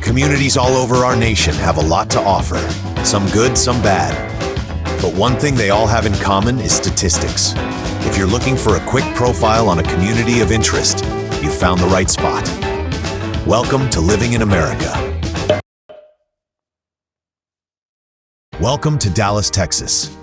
Communities all over our nation have a lot to offer, some good, some bad. But one thing they all have in common is statistics. If you're looking for a quick profile on a community of interest, you've found the right spot. Welcome to Living in America. Welcome to Dallas, Texas.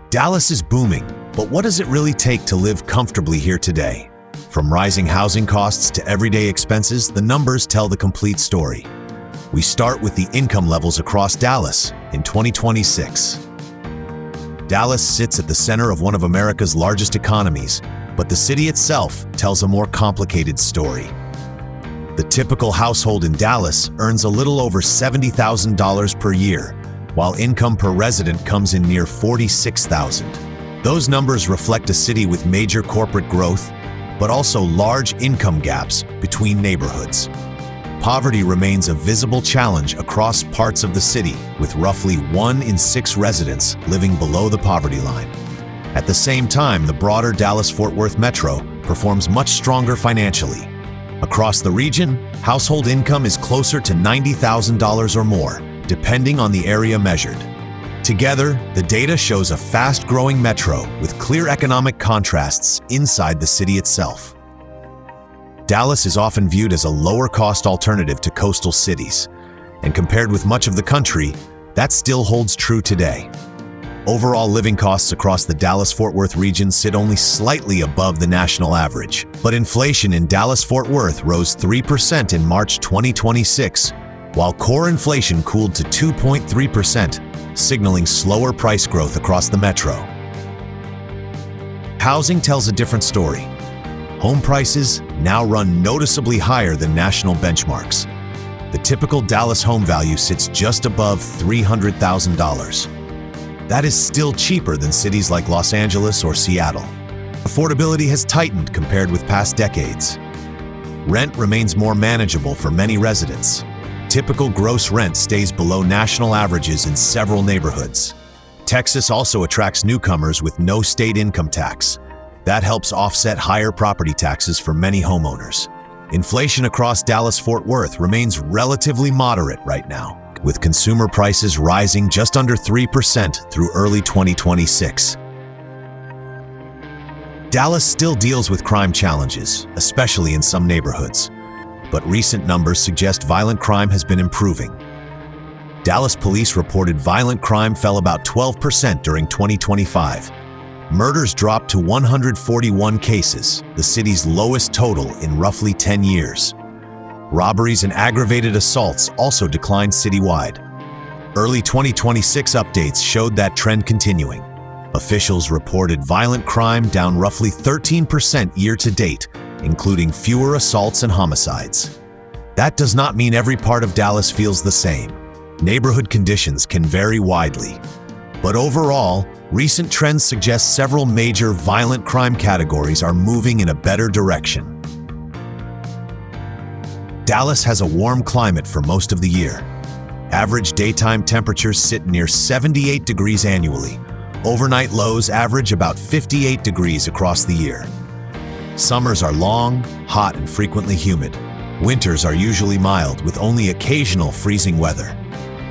Dallas is booming, but what does it really take to live comfortably here today? From rising housing costs to everyday expenses, the numbers tell the complete story. We start with the income levels across Dallas in 2026. Dallas sits at the center of one of America's largest economies, but the city itself tells a more complicated story. The typical household in Dallas earns a little over $70,000 per year, while income per resident comes in near $46,000. Those numbers reflect a city with major corporate growth, but also large income gaps between neighborhoods. Poverty remains a visible challenge across parts of the city, with roughly 1 in 6 residents living below the poverty line. At the same time, the broader Dallas-Fort Worth metro performs much stronger financially. Across the region, household income is closer to $90,000 or more, depending on the area measured. Together, the data shows a fast-growing metro with clear economic contrasts inside the city itself. Dallas is often viewed as a lower-cost alternative to coastal cities, and compared with much of the country, that still holds true today. Overall living costs across the Dallas-Fort Worth region sit only slightly above the national average, but inflation in Dallas-Fort Worth rose 3% in March 2026, while core inflation cooled to 2.3%, signaling slower price growth across the metro. Housing tells a different story. Home prices now run noticeably higher than national benchmarks. The typical Dallas home value sits just above $300,000. That is still cheaper than cities like Los Angeles or Seattle. Affordability has tightened compared with past decades. Rent remains more manageable for many residents. Typical gross rent stays below national averages in several neighborhoods. Texas also attracts newcomers with no state income tax. That helps offset higher property taxes for many homeowners. Inflation across Dallas-Fort Worth remains relatively moderate right now, with consumer prices rising just under 3% through early 2026. Dallas still deals with crime challenges, especially in some neighborhoods, but recent numbers suggest violent crime has been improving. Dallas police reported violent crime fell about 12% during 2025. Murders dropped to 141 cases, the city's lowest total in roughly 10 years. Robberies and aggravated assaults also declined citywide. Early 2026 updates showed that trend continuing. Officials reported violent crime down roughly 13% year-to-date, including fewer assaults and homicides. That does not mean every part of Dallas feels the same. Neighborhood conditions can vary widely. But overall, recent trends suggest several major violent crime categories are moving in a better direction. Dallas has a warm climate for most of the year. Average daytime temperatures sit near 78 degrees annually. Overnight lows average about 58 degrees across the year. Summers are long, hot, and frequently humid. Winters are usually mild, with only occasional freezing weather.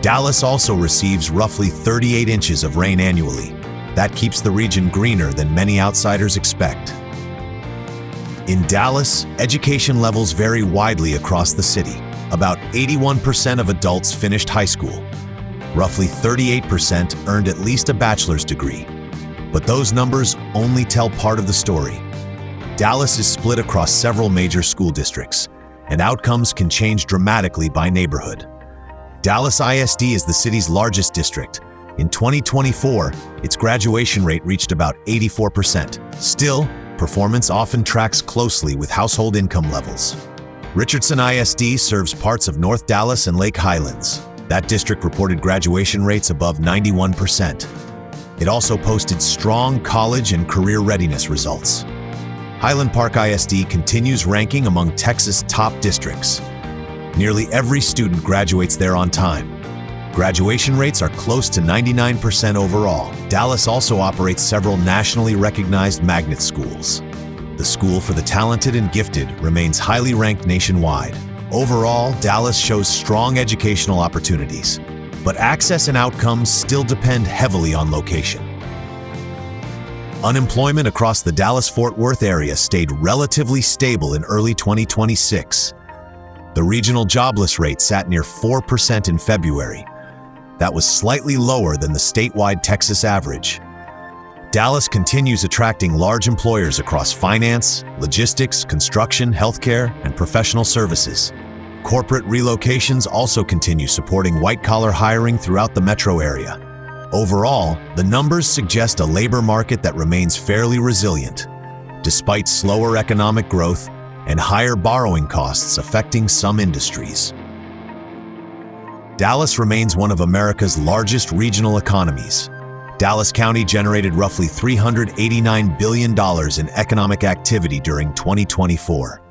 Dallas also receives roughly 38 inches of rain annually. That keeps the region greener than many outsiders expect. In Dallas, education levels vary widely across the city. About 81% of adults finished high school. Roughly 38% earned at least a bachelor's degree. But those numbers only tell part of the story. Dallas is split across several major school districts, and outcomes can change dramatically by neighborhood. Dallas ISD is the city's largest district. In 2024, its graduation rate reached about 84%. Still, performance often tracks closely with household income levels. Richardson ISD serves parts of North Dallas and Lake Highlands. That district reported graduation rates above 91%. It also posted strong college and career readiness results. Highland Park ISD continues ranking among Texas' top districts. Nearly every student graduates there on time. Graduation rates are close to 99% overall. Dallas also operates several nationally recognized magnet schools. The School for the Talented and Gifted remains highly ranked nationwide. Overall, Dallas shows strong educational opportunities, but access and outcomes still depend heavily on location. Unemployment across the Dallas-Fort Worth area stayed relatively stable in early 2026. The regional jobless rate sat near 4% in February. That was slightly lower than the statewide Texas average. Dallas continues attracting large employers across finance, logistics, construction, healthcare, and professional services. Corporate relocations also continue supporting white-collar hiring throughout the metro area. Overall, the numbers suggest a labor market that remains fairly resilient, despite slower economic growth and higher borrowing costs affecting some industries. Dallas remains one of America's largest regional economies. Dallas County generated roughly $389 billion in economic activity during 2024.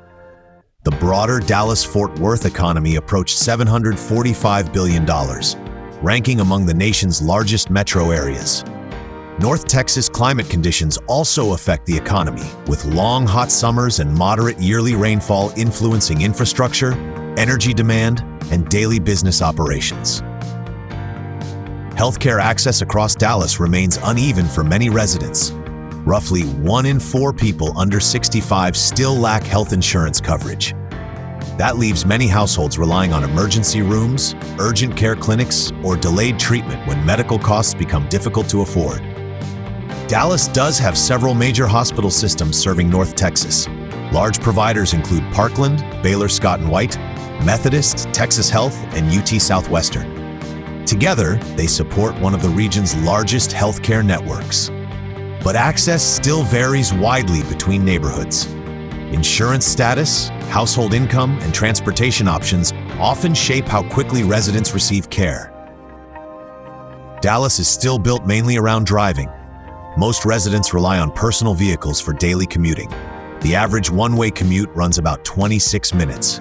The broader Dallas-Fort Worth economy approached $745 billion, ranking among the nation's largest metro areas. North Texas climate conditions also affect the economy, with long hot summers and moderate yearly rainfall influencing infrastructure, energy demand, and daily business operations. Healthcare access across Dallas remains uneven for many residents. Roughly 1 in 4 people under 65 still lack health insurance coverage. That leaves many households relying on emergency rooms, urgent care clinics, or delayed treatment when medical costs become difficult to afford. Dallas does have several major hospital systems serving North Texas. Large providers include Parkland, Baylor Scott & White, Methodist, Texas Health, and UT Southwestern. Together, they support one of the region's largest healthcare networks. But access still varies widely between neighborhoods. Insurance status, household income, and transportation options often shape how quickly residents receive care. Dallas is still built mainly around driving. Most residents rely on personal vehicles for daily commuting. The average one-way commute runs about 26 minutes.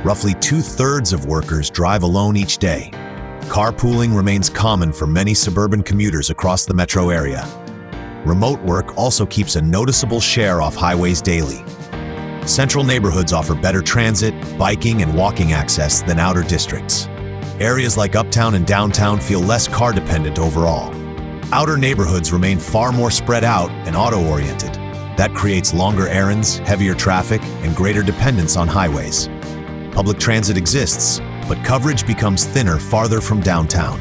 Roughly 2/3 of workers drive alone each day. Carpooling remains common for many suburban commuters across the metro area. Remote work also keeps a noticeable share off highways daily. Central neighborhoods offer better transit, biking, and walking access than outer districts. Areas like uptown and downtown feel less car-dependent overall. Outer neighborhoods remain far more spread out and auto-oriented. That creates longer errands, heavier traffic, and greater dependence on highways. Public transit exists, but coverage becomes thinner farther from downtown.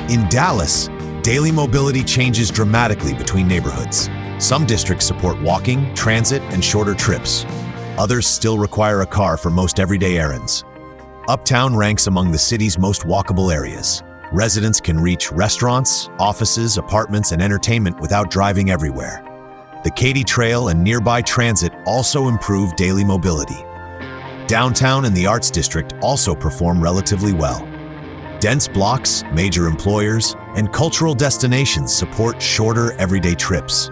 In Dallas, daily mobility changes dramatically between neighborhoods. Some districts support walking, transit, and shorter trips. Others still require a car for most everyday errands. Uptown ranks among the city's most walkable areas. Residents can reach restaurants, offices, apartments, and entertainment without driving everywhere. The Katy Trail and nearby transit also improve daily mobility. Downtown and the Arts District also perform relatively well. Dense blocks, major employers, and cultural destinations support shorter everyday trips.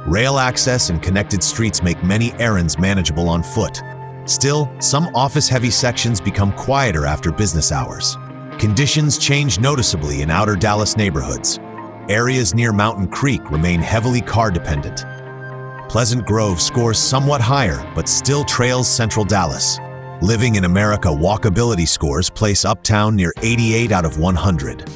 Rail access and connected streets make many errands manageable on foot. Still, some office-heavy sections become quieter after business hours. Conditions change noticeably in outer Dallas neighborhoods. Areas near Mountain Creek remain heavily car-dependent. Pleasant Grove scores somewhat higher, but still trails Central Dallas. Living in America walkability scores place Uptown near 88 out of 100.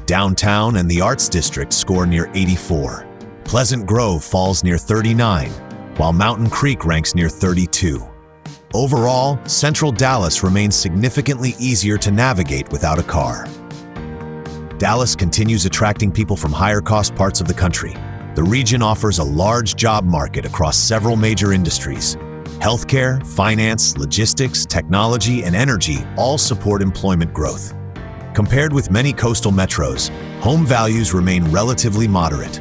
Downtown and the Arts District score near 84. Pleasant Grove falls near 39, while Mountain Creek ranks near 32. Overall, Central Dallas remains significantly easier to navigate without a car. Dallas continues attracting people from higher-cost parts of the country. The region offers a large job market across several major industries. Healthcare, finance, logistics, technology, and energy all support employment growth. Compared with many coastal metros, home values remain relatively moderate.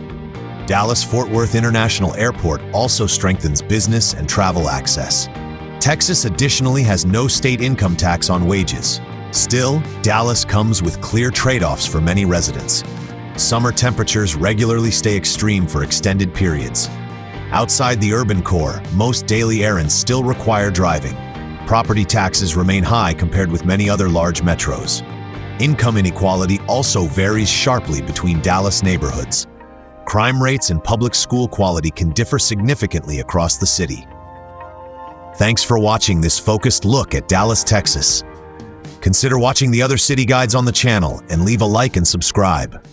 Dallas-Fort Worth International Airport also strengthens business and travel access. Texas additionally has no state income tax on wages. Still, Dallas comes with clear trade-offs for many residents. Summer temperatures regularly stay extreme for extended periods. Outside the urban core, most daily errands still require driving. Property taxes remain high compared with many other large metros. Income inequality also varies sharply between Dallas neighborhoods. Crime rates and public school quality can differ significantly across the city. Thanks for watching this focused look at Dallas, Texas. Consider watching the other city guides on the channel and leave a like and subscribe.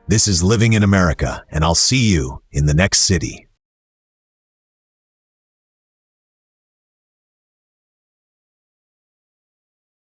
This is Living in America, and I'll see you in the next city.